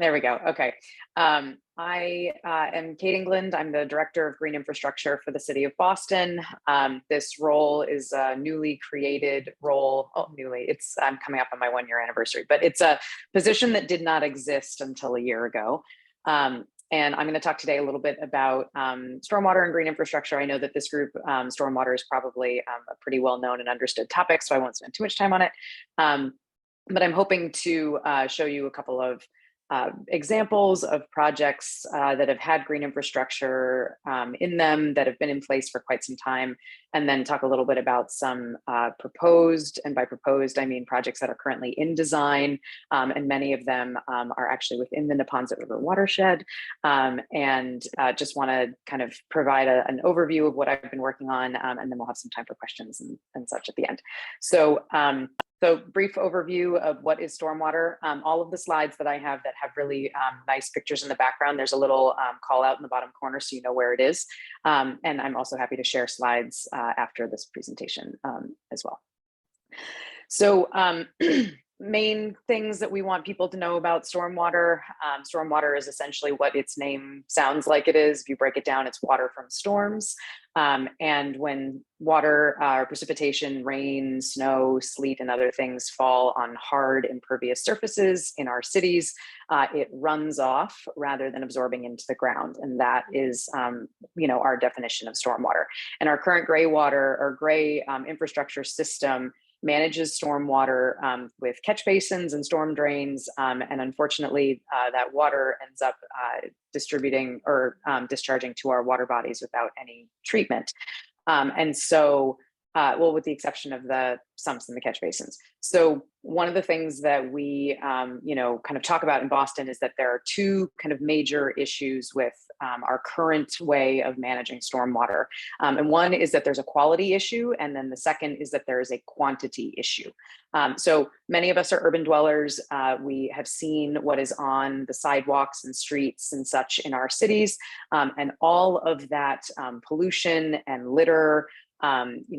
There we go. Okay. I am Kate England. I'm the Director of Green Infrastructure for the City of Boston. This role is a newly created role. Oh, I'm coming up on my 1-year anniversary, but it's a position that did not exist until a year ago. And I'm going to talk today a little bit about stormwater and green infrastructure. I know that this group, stormwater, is probably a pretty well-known and understood topic, so I won't spend too much time on it. But I'm hoping to show you a couple of examples of projects that have had green infrastructure in them, that have been in place for quite some time, and then talk a little bit about some proposed, and by proposed, I mean projects that are currently in design, and many of them are actually within the Neponset River watershed, and just want to kind of provide an overview of what I've been working on, and then we'll have some time for questions and such at the end. So brief overview of what is stormwater. All of the slides that I have that have really nice pictures in the background, there's a little call out in the bottom corner so you know where it is. And I'm also happy to share slides after this presentation as well. So main things that we want people to know about stormwater. Stormwater is essentially what its name sounds like it is. If you break it down, it's water from storms. And when water, precipitation, rain, snow, sleet, and other things fall on hard, impervious surfaces in our cities, it runs off rather than absorbing into the ground. And that is, our definition of stormwater. And our current gray infrastructure system manages stormwater with catch basins and storm drains. And unfortunately, that water ends up distributing or discharging to our water bodies without any treatment. With the exception of the sumps and the catch basins. So one of the things that we, kind of talk about in Boston is that there are two kind of major issues with our current way of managing stormwater. And one is that there's a quality issue. And then the second is that there is a quantity issue. So many of us are urban dwellers. We have seen what is on the sidewalks and streets and such in our cities. And all of that pollution and litter,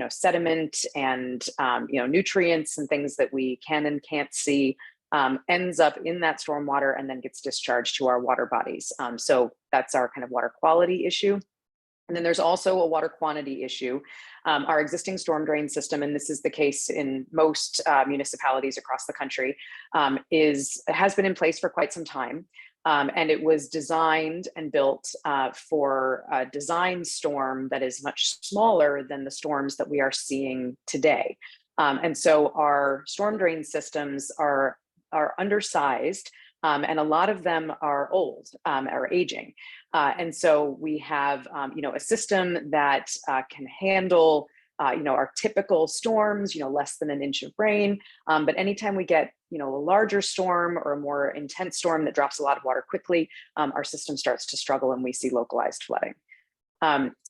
sediment and, nutrients and things that we can and can't see ends up in that stormwater and then gets discharged to our water bodies. So that's our kind of water quality issue. And then there's also a water quantity issue. Our existing storm drain system, and this is the case in most municipalities across the country, has been in place for quite some time. And it was designed and built for a design storm that is much smaller than the storms that we are seeing today. And so our storm drain systems are undersized, and a lot of them are old, are aging. And so we have, a system that can handle our typical storms, less than an inch of rain. But anytime we get, a larger storm or a more intense storm that drops a lot of water quickly, our system starts to struggle and we see localized flooding.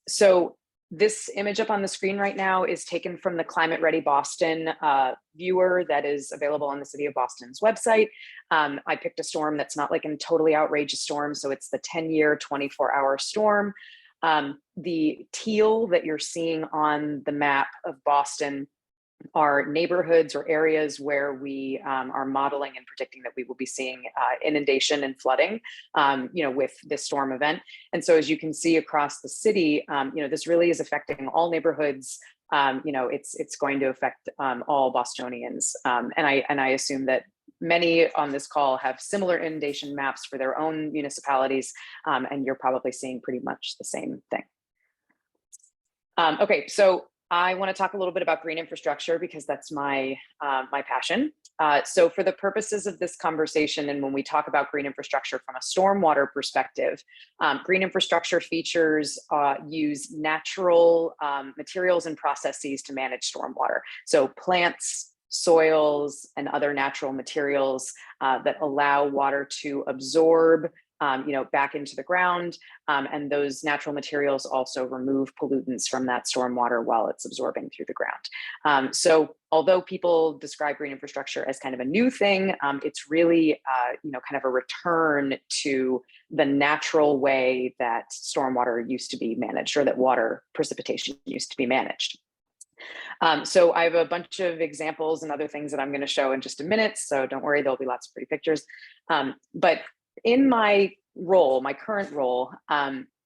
So this image up on the screen right now is taken from the Climate Ready Boston viewer that is available on the City of Boston's website. I picked a storm that's not like a totally outrageous storm. So it's the 10-year, 24-hour storm. The teal that you're seeing on the map of Boston are neighborhoods or areas where we are modeling and predicting that we will be seeing inundation and flooding, with this storm event. And so as you can see across the city, this really is affecting all neighborhoods. It's going to affect all Bostonians. And I assume that many on this call have similar inundation maps for their own municipalities, and you're probably seeing pretty much the same thing. Okay, so I want to talk a little bit about green infrastructure because that's my passion. So for the purposes of this conversation, and when we talk about green infrastructure from a stormwater perspective, green infrastructure features use natural materials and processes to manage stormwater. So plants, soils, and other natural materials that allow water to absorb back into the ground. And those natural materials also remove pollutants from that stormwater while it's absorbing through the ground. So although people describe green infrastructure as kind of a new thing, it's really, kind of a return to the natural way that stormwater used to be managed, or that water precipitation used to be managed. So I have a bunch of examples and other things that I'm going to show in just a minute. So don't worry, there'll be lots of pretty pictures. But in my role, my current role,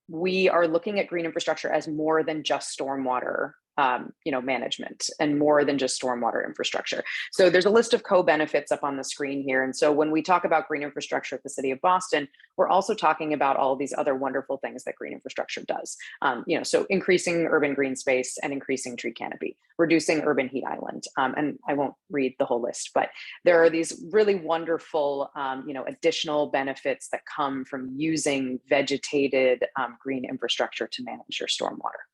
we are looking at green infrastructure as more than just stormwater, management, and more than just stormwater infrastructure. So there's a list of co-benefits up on the screen here. And so when we talk about green infrastructure at the City of Boston, we're also talking about all of these other wonderful things that green infrastructure does. So increasing urban green space and increasing tree canopy, reducing urban heat island. And I won't read the whole list, but there are these really wonderful, additional benefits that come from using vegetated green infrastructure to manage your stormwater.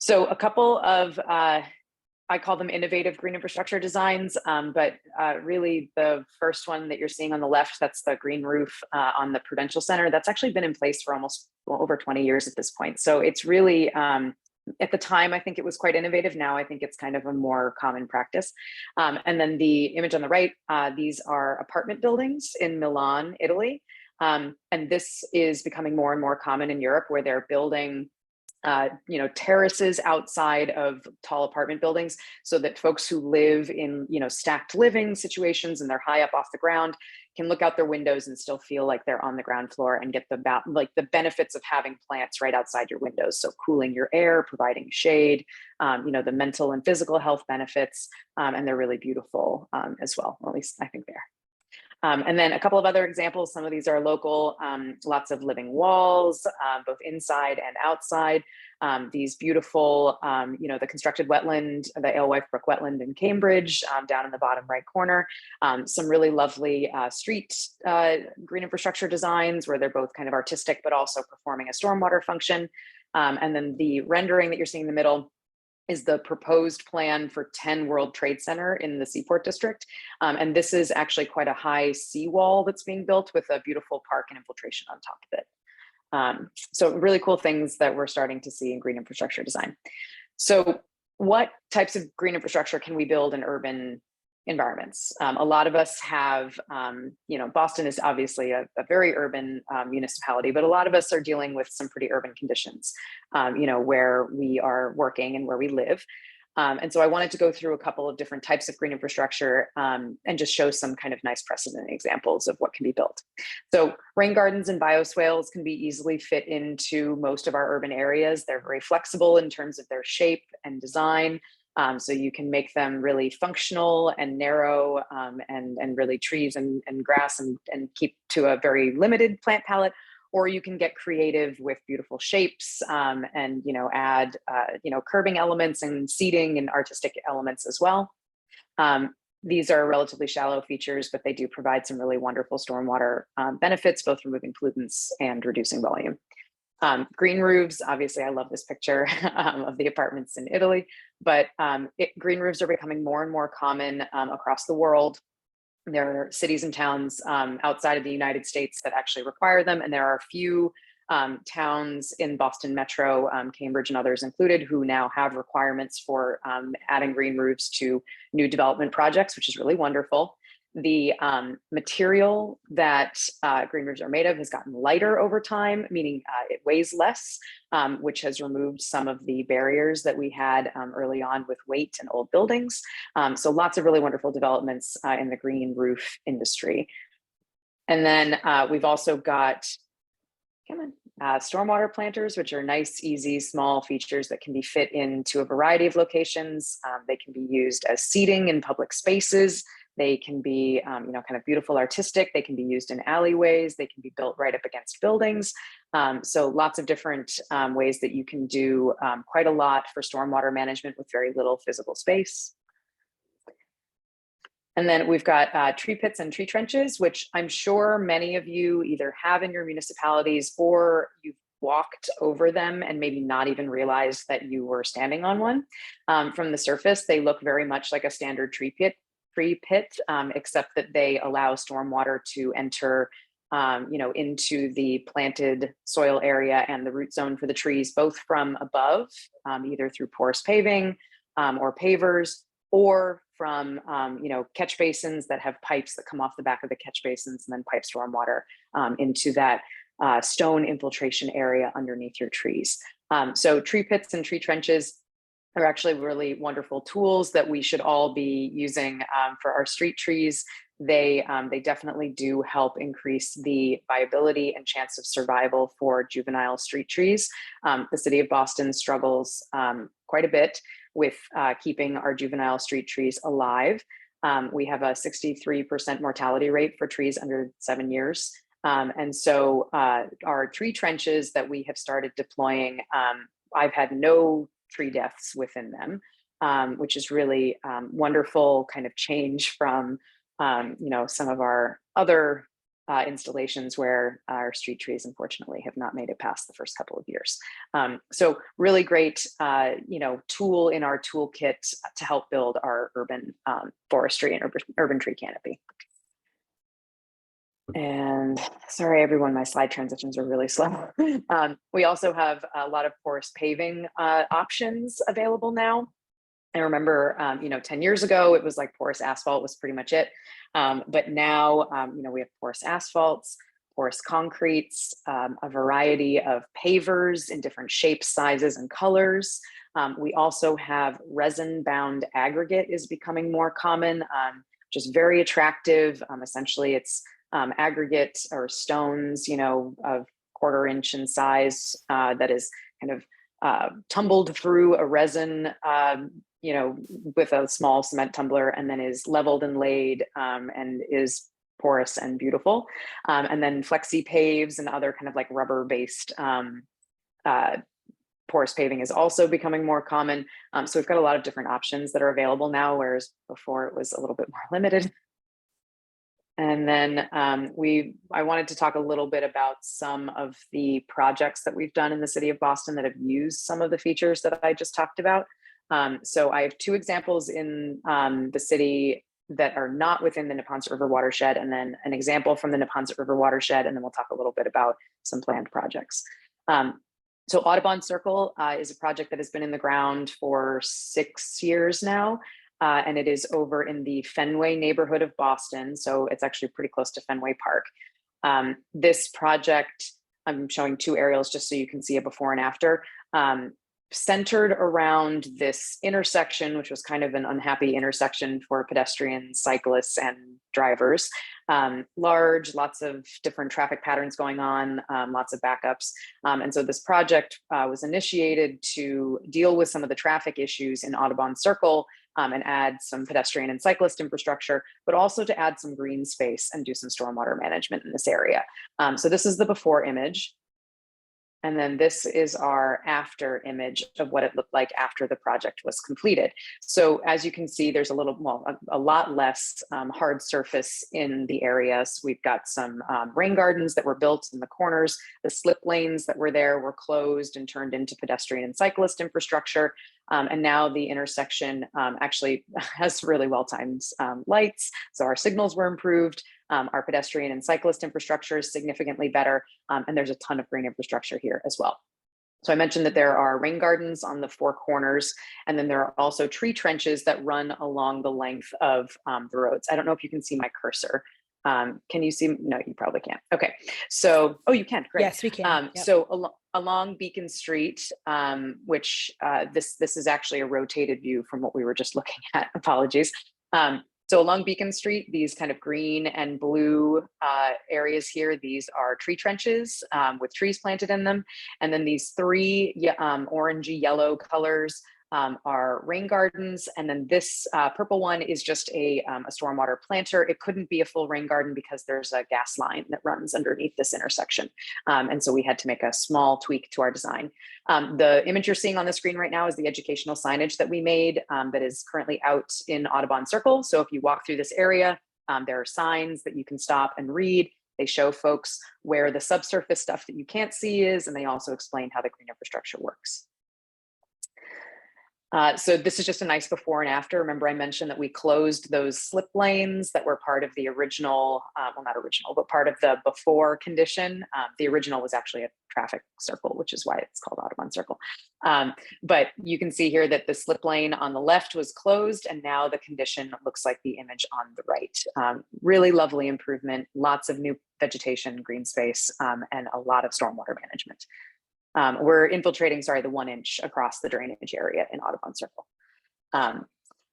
So a couple of, I call them innovative green infrastructure designs, but really the first one that you're seeing on the left, that's the green roof on the Prudential Center. That's actually been in place for almost over 20 years at this point. So it's really, at the time, I think it was quite innovative. Now I think it's kind of a more common practice. And then the image on the right, these are apartment buildings in Milan, Italy. And this is becoming more and more common in Europe, where they're building terraces outside of tall apartment buildings, so that folks who live in, stacked living situations and they're high up off the ground can look out their windows and still feel like they're on the ground floor and get the benefits of having plants right outside your windows. So cooling your air, providing shade, the mental and physical health benefits, and they're really beautiful as well. Or at least I think they are. And then a couple of other examples. Some of these are local, lots of living walls, both inside and outside. These beautiful, the constructed wetland, the Alewife Brook wetland in Cambridge, down in the bottom right corner. Some really lovely street green infrastructure designs where they're both kind of artistic, but also performing a stormwater function. And then the rendering that you're seeing in the middle is the proposed plan for 10 World Trade Center in the Seaport District. And this is actually quite a high seawall that's being built with a beautiful park and infiltration on top of it. So really cool things that we're starting to see in green infrastructure design. So what types of green infrastructure can we build in urban environments? A lot of us have, Boston is obviously a very urban municipality, but a lot of us are dealing with some pretty urban conditions, where we are working and where we live. And so I wanted to go through a couple of different types of green infrastructure and just show some kind of nice precedent examples of what can be built. So rain gardens and bioswales can be easily fit into most of our urban areas. They're very flexible in terms of their shape and design. So you can make them really functional and narrow, and really trees and grass and keep to a very limited plant palette. Or you can get creative with beautiful shapes and add curbing elements and seating and artistic elements as well. These are relatively shallow features, but they do provide some really wonderful stormwater benefits, both removing pollutants and reducing volume. Green roofs, obviously, I love this picture of the apartments in Italy, but green roofs are becoming more and more common across the world. There are cities and towns outside of the United States that actually require them, and there are a few towns in Boston Metro, Cambridge and others included, who now have requirements for adding green roofs to new development projects, which is really wonderful. The material that green roofs are made of has gotten lighter over time, meaning it weighs less, which has removed some of the barriers that we had early on with weight in old buildings. So lots of really wonderful developments in the green roof industry. And then we've also got, stormwater planters, which are nice, easy, small features that can be fit into a variety of locations. They can be used as seating in public spaces. They can be, kind of beautiful, artistic. They can be used in alleyways. They can be built right up against buildings. So lots of different ways that you can do quite a lot for stormwater management with very little physical space. And then we've got tree pits and tree trenches, which I'm sure many of you either have in your municipalities or you've walked over them and maybe not even realized that you were standing on one. From the surface, they look very much like a standard tree pit, except that they allow stormwater to enter into the planted soil area and the root zone for the trees, both from above, either through porous paving or pavers, or from catch basins that have pipes that come off the back of the catch basins and then pipe stormwater into that stone infiltration area underneath your trees. So tree pits and tree trenches are actually really wonderful tools that we should all be using for our street trees. they definitely do help increase the viability and chance of survival for juvenile street trees. The city of Boston struggles quite a bit with keeping our juvenile street trees alive. We have a 63% mortality rate for trees under 7 years. And so our tree trenches that we have started deploying, I've had no tree deaths within them, which is really wonderful kind of change from some of our other installations where our street trees unfortunately have not made it past the first couple of years. So really great tool in our toolkit to help build our urban forestry and urban tree canopy. And sorry, everyone, my slide transitions are really slow. We also have a lot of porous paving options available now. I remember, 10 years ago, it was like porous asphalt was pretty much it. But now, we have porous asphalts, porous concretes, a variety of pavers in different shapes, sizes, and colors. We also have resin-bound aggregate is becoming more common, which is very attractive. Essentially, it's aggregate or stones, of 1/4 inch in size that is kind of tumbled through a resin, with a small cement tumbler, and then is leveled and laid and is porous and beautiful. And then flexi paves and other kind of like rubber-based porous paving is also becoming more common. So we've got a lot of different options that are available now, whereas before it was a little bit more limited. And then I wanted to talk a little bit about some of the projects that we've done in the city of Boston that have used some of the features that I just talked about. So I have 2 examples in the city that are not within the Neponset River watershed, and then an example from the Neponset River watershed, and then we'll talk a little bit about some planned projects. So Audubon Circle is a project that has been in the ground for 6 years now, and it is over in the Fenway neighborhood of Boston. So it's actually pretty close to Fenway Park. This project, I'm showing 2 aerials just so you can see a before and after, centered around this intersection, which was kind of an unhappy intersection for pedestrians, cyclists, and drivers. Large, lots of different traffic patterns going on, lots of backups. And so this project was initiated to deal with some of the traffic issues in Audubon Circle and add some pedestrian and cyclist infrastructure, but also to add some green space and do some stormwater management in this area. So this is the before image. And then this is our after image of what it looked like after the project was completed. So as you can see, there's a lot less hard surface in the areas. We've got some rain gardens that were built in the corners. The slip lanes that were there were closed and turned into pedestrian and cyclist infrastructure. And now the intersection actually has really well-timed lights. So our signals were improved. Our pedestrian and cyclist infrastructure is significantly better. And there's a ton of green infrastructure here as well. So I mentioned that there are rain gardens on the 4 corners, and then there are also tree trenches that run along the length of the roads. I don't know if you can see my cursor. Can you see? No, you probably can't. Okay. So, oh, you can. Great. Yes, we can. Yep. So along Beacon Street, which this is actually a rotated view from what we were just looking at. Apologies. So along Beacon Street, these kind of green and blue areas here, these are tree trenches with trees planted in them. And then these 3 orangey yellow colors are rain gardens. And then this purple one is just a stormwater planter. It couldn't be a full rain garden because there's a gas line that runs underneath this intersection. And so we had to make a small tweak to our design. The image you're seeing on the screen right now is the educational signage that we made that is currently out in Audubon Circle. So if you walk through this area, there are signs that you can stop and read. They show folks where the subsurface stuff that you can't see is, and they also explain how the green infrastructure works. So this is just a nice before and after. Remember, I mentioned that we closed those slip lanes that were part of the original, well, not original, but part of the before condition. The original was actually a traffic circle, which is why it's called Audubon Circle. But you can see here that the slip lane on the left was closed, and now the condition looks like the image on the right. Really lovely improvement, lots of new vegetation, green space, and a lot of stormwater management. We're infiltrating, the 1 inch across the drainage area in Audubon Circle.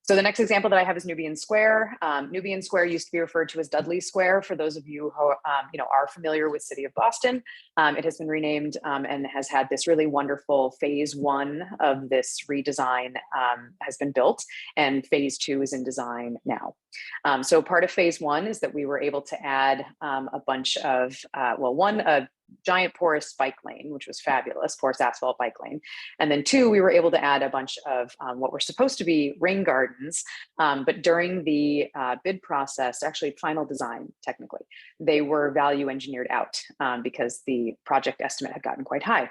So the next example that I have is Nubian Square. Nubian Square used to be referred to as Dudley Square. For those of you who are familiar with City of Boston, it has been renamed and has had this really wonderful phase 1 of this redesign has been built, and phase 2 is in design now. So part of phase 1 is that we were able to add a bunch of, a giant porous bike lane, which was fabulous, porous asphalt bike lane. And then 2, we were able to add a bunch of what were supposed to be rain gardens, but during the bid process, actually final design, technically, they were value engineered out because the project estimate had gotten quite high.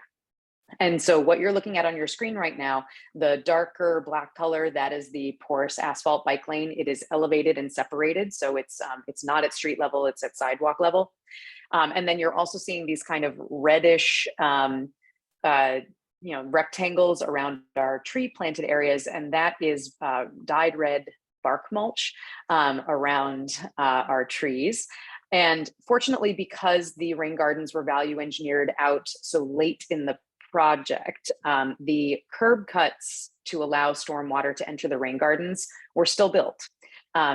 And so what you're looking at on your screen right now, the darker black color, that is the porous asphalt bike lane. It is elevated and separated. So it's not at street level, it's at sidewalk level. And then you're also seeing these kind of reddish, rectangles around our tree planted areas. And that is dyed red bark mulch around our trees. And fortunately, because the rain gardens were value engineered out so late in the project, the curb cuts to allow stormwater to enter the rain gardens were still built.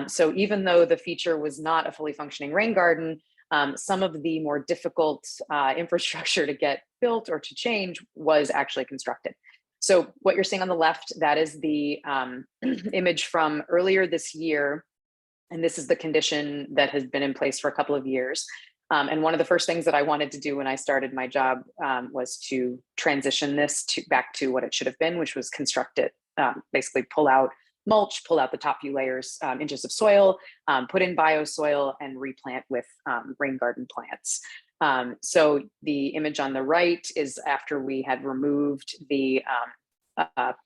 So even though the feature was not a fully functioning rain garden, some of the more difficult infrastructure to get built or to change was actually constructed. So what you're seeing on the left, that is the image from earlier this year. And this is the condition that has been in place for a couple of years. And one of the first things that I wanted to do when I started my job was to transition this back to what it should have been, which was construct it, basically pull out mulch, pull out the top few layers, inches of soil, put in bioswale, and replant with rain garden plants. So the image on the right is after we had removed the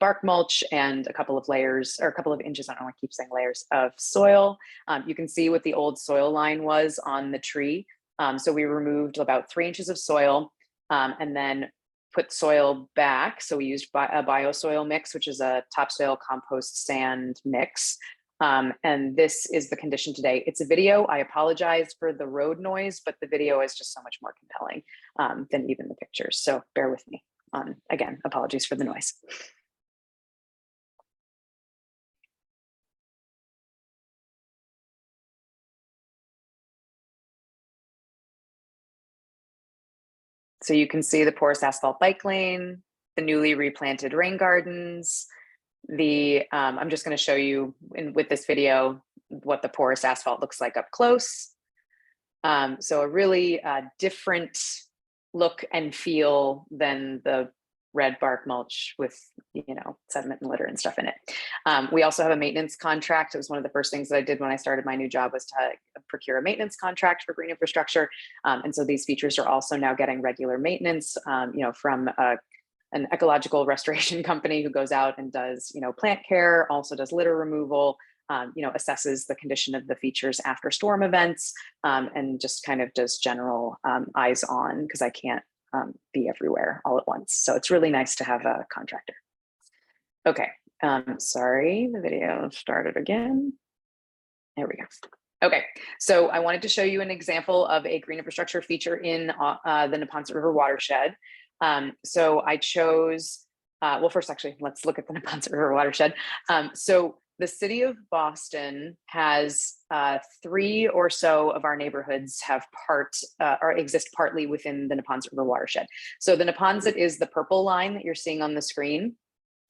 bark mulch and a couple of layers, or a couple of inches, I don't know, I keep saying layers, of soil. You can see what the old soil line was on the tree. So we removed about 3 inches of soil and then put soil back. So we used a bioswale mix, which is a topsoil compost sand mix. And this is the condition today. It's a video. I apologize for the road noise, but the video is just so much more compelling than even the pictures. So bear with me. Again, apologies for the noise. So you can see the porous asphalt bike lane, the newly replanted rain gardens, I'm just going to show you with this video what the porous asphalt looks like up close. So a really different look and feel than the red bark mulch with, sediment and litter and stuff in it. We also have a maintenance contract. It was one of the first things that I did when I started my new job was to procure a maintenance contract for green infrastructure. And so these features are also now getting regular maintenance, from an ecological restoration company who goes out and does, plant care, also does litter removal, assesses the condition of the features after storm events, and just kind of does general eyes on, because I can't be everywhere all at once. So it's really nice to have a contractor. Okay, sorry, the video started again. There we go. Okay, so I wanted to show you an example of a green infrastructure feature in the Neponset River watershed. So I chose, well, first, actually, let's look at the Neponset River watershed. So the city of Boston has 3 or so of our neighborhoods have or exist partly within the Neponset River watershed. So the Neponset is the purple line that you're seeing on the screen.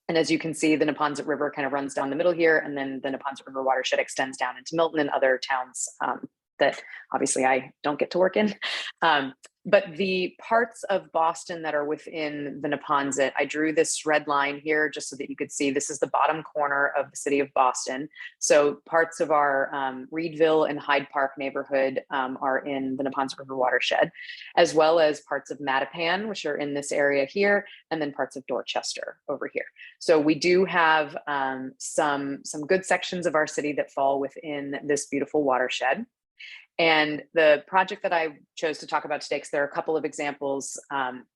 And as you can see, the Neponset River kind of runs down the middle here, and then the Neponset River watershed extends down into Milton and other towns that obviously I don't get to work in. But the parts of Boston that are within the Neponset, I drew this red line here just so that you could see this is the bottom corner of the city of Boston. So parts of our Reedville and Hyde Park neighborhood are in the Neponset River watershed, as well as parts of Mattapan, which are in this area here, and then parts of Dorchester over here. So we do have some good sections of our city that fall within this beautiful watershed. And the project that I chose to talk about today, because there are a couple of examples,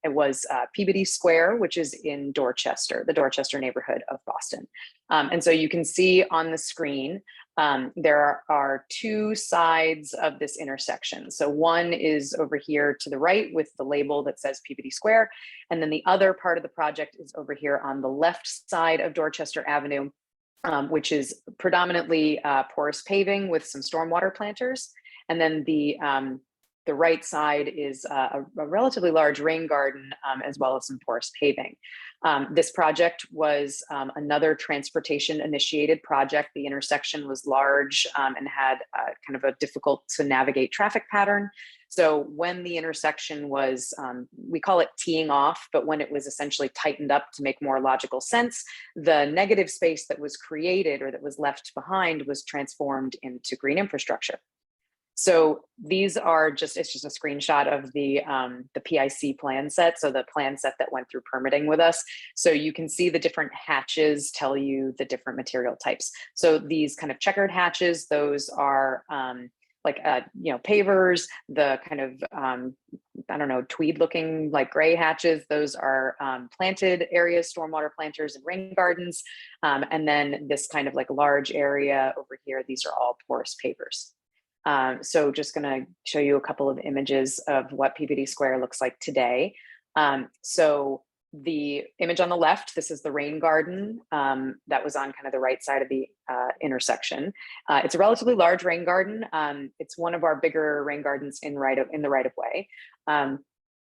it was Peabody Square, which is in Dorchester, the Dorchester neighborhood of Boston. And so you can see on the screen, there are 2 sides of this intersection. So one is over here to the right with the label that says Peabody Square. And then the other part of the project is over here on the left side of Dorchester Avenue. which is predominantly porous paving with some stormwater planters. And then the right side is a relatively large rain garden, as well as some porous paving. This project was another transportation initiated project. The intersection was large and had kind of a difficult to navigate traffic pattern. So when the intersection was, we call it teeing off, but when it was essentially tightened up to make more logical sense, the negative space that was created or that was left behind was transformed into green infrastructure. So these are it's just a screenshot of the PIC plan set. So the plan set that went through permitting with us. So you can see the different hatches tell you the different material types. So these kind of checkered hatches, those are pavers. The kind of, I don't know, tweed looking like gray hatches, those are planted areas, stormwater planters and rain gardens. And then this kind of like large area over here, these are all porous pavers. So just gonna show you a couple of images of what PVD Square looks like today. So the image on the left, this is the rain garden that was on kind of the right side of the intersection. It's a relatively large rain garden. It's one of our bigger rain gardens in the right of way.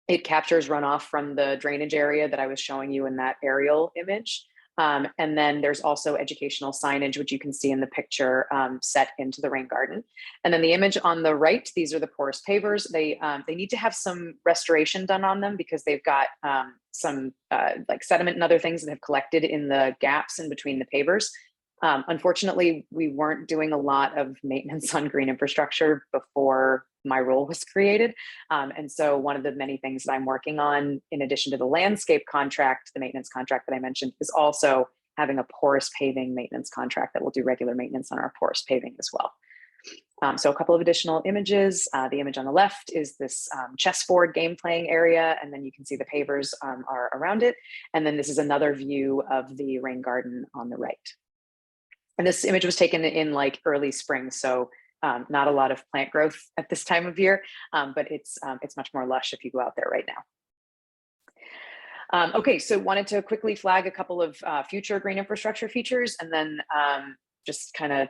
It captures runoff from the drainage area that I was showing you in that aerial image. And then there's also educational signage, which you can see in the picture, set into the rain garden. And then the image on the right, these are the porous pavers. They need to have some restoration done on them because they've got some like sediment and other things that have collected in the gaps in between the pavers. Unfortunately, we weren't doing a lot of maintenance on green infrastructure before my role was created. And so one of the many things that I'm working on, in addition to the landscape contract, the maintenance contract that I mentioned, is also having a porous paving maintenance contract that will do regular maintenance on our porous paving as well. So a couple of additional images. The image on the left is this chessboard game playing area, and then you can see the pavers are around it. And then this is another view of the rain garden on the right. And this image was taken in like early spring, so not a lot of plant growth at this time of year, but it's much more lush if you go out there right now. Okay, so wanted to quickly flag a couple of future green infrastructure features, and then just kind of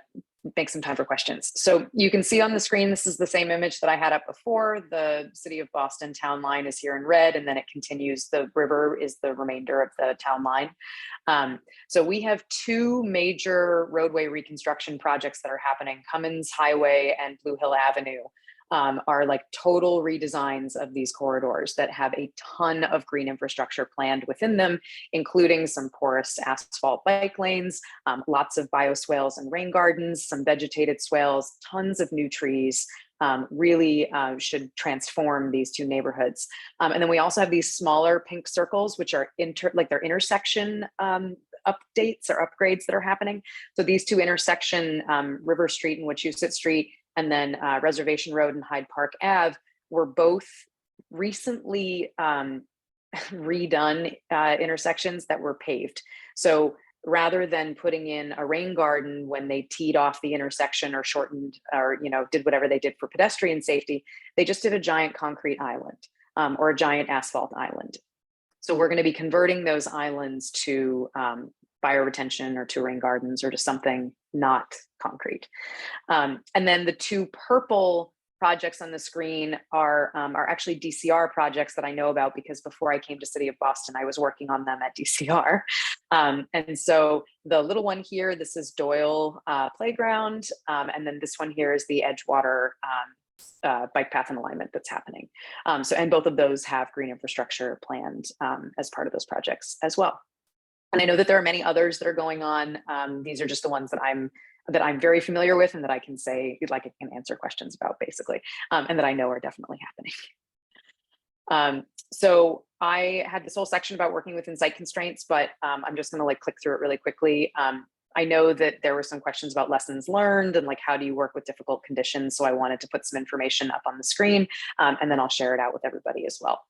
make some time for questions. So you can see on the screen, this is the same image that I had up before. The city of Boston town line is here in red, and then it continues. The river is the remainder of the town line. So we have two major roadway reconstruction projects that are happening. Cummins Highway and Blue Hill Avenue are like total redesigns of these corridors that have a ton of green infrastructure planned within them, including some porous asphalt bike lanes, lots of bioswales and rain gardens, some vegetated swales, tons of new trees. Really should transform these two neighborhoods. And then we also have these smaller pink circles, which are they're intersection updates or upgrades that are happening. So these two intersection, River Street and Wachusett Street, and then Reservation Road and Hyde Park Ave, were both recently redone intersections that were paved. So rather than putting in a rain garden when they teed off the intersection or shortened or did whatever they did for pedestrian safety, they just did a giant concrete island or a giant asphalt island. So we're going to be converting those islands to bioretention or to rain gardens or to something not concrete. And then the two purple projects on the screen are actually DCR projects that I know about because before I came to City of Boston, I was working on them at DCR. And so the little one here, this is Doyle Playground. And then this one here is the Edgewater bike path and alignment that's happening. And both of those have green infrastructure planned as part of those projects as well. And I know that there are many others that are going on. These are just the ones that I'm very familiar with and that I can say, I can answer questions about basically, and that I know are definitely happening. So I had this whole section about working within site constraints, but I'm just gonna click through it really quickly. I know that there were some questions about lessons learned and how do you work with difficult conditions? So I wanted to put some information up on the screen and then I'll share it out with everybody as well.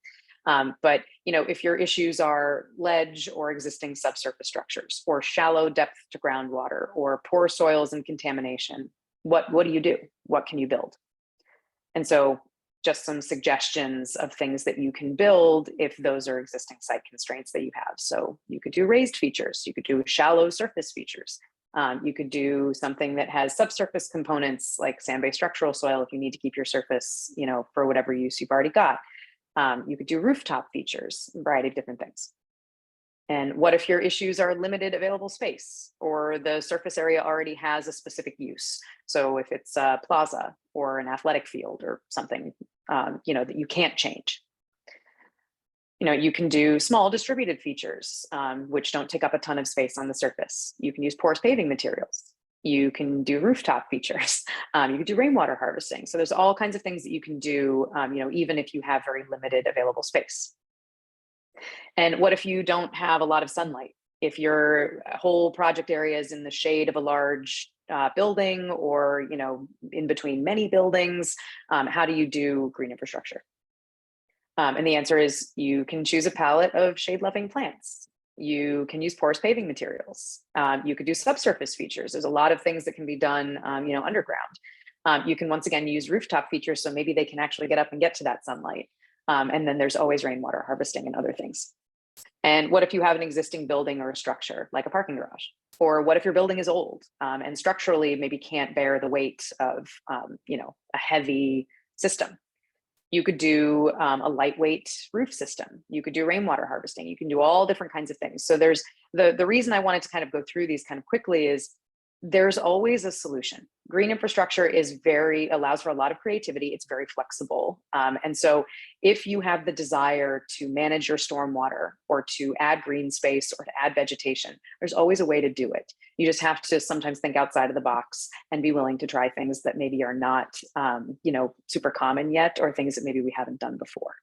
But if your issues are ledge or existing subsurface structures or shallow depth to groundwater or poor soils and contamination, what do you do? What can you build? And so just some suggestions of things that you can build if those are existing site constraints that you have. So you could do raised features, you could do shallow surface features, You could do something that has subsurface components like sand-based structural soil if you need to keep your surface, for whatever use you've already got. You could do rooftop features, a variety of different things. And what if your issues are limited available space, or the surface area already has a specific use? So if it's a plaza or an athletic field or something, that you can't change. You can do small distributed features, which don't take up a ton of space on the surface. You can use porous paving materials. You can do rooftop features. You can do rainwater harvesting. So there's all kinds of things that you can do, even if you have very limited available space. And what if you don't have a lot of sunlight? If your whole project area is in the shade of a large building, or in between many buildings, how do you do green infrastructure? And the answer is you can choose a palette of shade-loving plants. You can use porous paving materials. You could do subsurface features. There's a lot of things that can be done, underground. You can once again use rooftop features, so maybe they can actually get up and get to that sunlight. And then there's always rainwater harvesting and other things. And what if you have an existing building or a structure, like a parking garage? Or what if your building is old and structurally maybe can't bear the weight of, a heavy system? You could do a lightweight roof system. You could do rainwater harvesting. You can do all different kinds of things. So there's the reason I wanted to kind of go through these kind of quickly is there's always a solution. Green infrastructure allows for a lot of creativity. It's very flexible. And so if you have the desire to manage your stormwater, or to add green space, or to add vegetation, there's always a way to do it. You just have to sometimes think outside of the box and be willing to try things that maybe are not, super common yet, or things that maybe we haven't done before.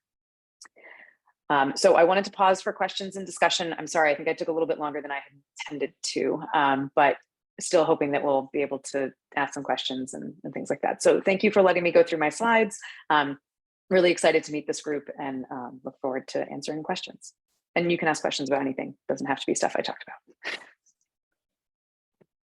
So I wanted to pause for questions and discussion. I'm sorry, I think I took a little bit longer than I had intended to, but still hoping that we'll be able to ask some questions and things like that. So thank you for letting me go through my slides. Really excited to meet this group, and look forward to answering questions. And you can ask questions about anything. It doesn't have to be stuff I talked about.